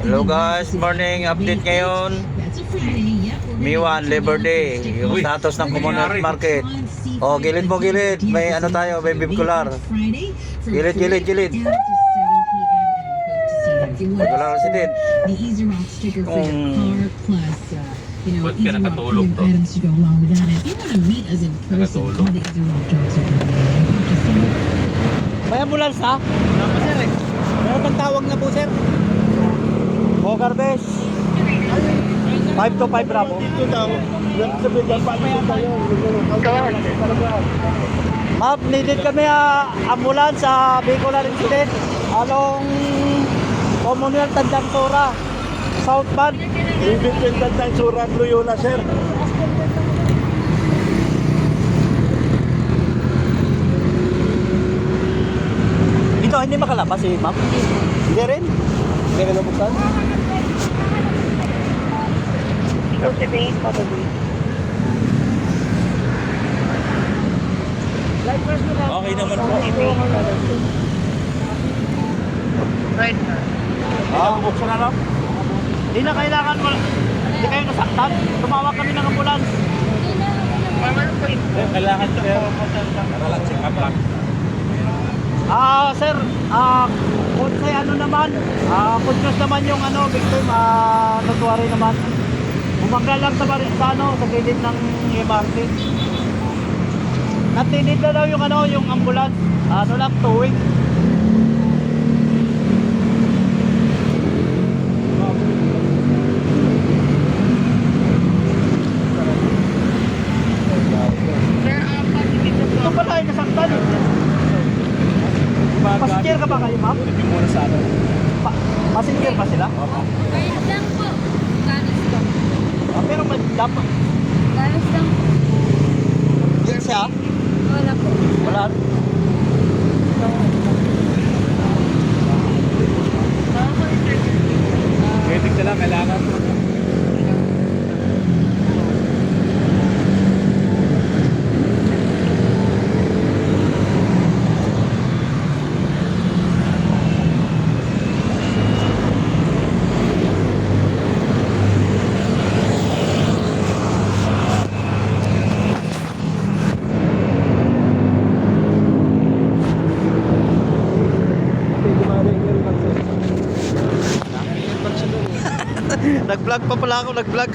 Hello guys, morning update ngayon. Miwan, Labor Day. Yung status ng Commonwealth Market. Oh, gilid mo, gilid. May ano tayo, may bibkular. Gilid, gilid, gilid. Bibkular resident. Ba't ka nakatulog to? Nakatulog. May ambulance ha? Wala pa sir eh. Meron pang tawag na po sir. O garbes. 5 to 5 Bravo. Ma'am, needed kami ambulance sa vehicular incident. Along Commonwealth Tandang Sora. Southbound. Between Tandang Sora at Loyola, sir. Dito hindi makalabas si ma'am? Hindi rin? Hindi rin nabuksan? Okay naman po. Buksan na lang? Hindi na kailangan mo. Hindi kayo nasaktan. Tumawag kami ng ambulance. Kailangan to, sir. Para check up lang. Sir, kung say ano naman, conscious naman yung victim, natuwari naman. Bumangga lang sa gilid ng MRT. Natinid na daw yung ambulance, lang, towing. Ito pala ay nasaktan eh. Passenger ka ba kayo, ma'am? Yung muna sa ano. Passenger ba sila? Galis lang po. Galis lang. Pero may dapat. Galis lang po. Yan siya? Wala po. Wala. Medic na lang, kailangan. Nag-vlog pa pala ako, nag-vlog.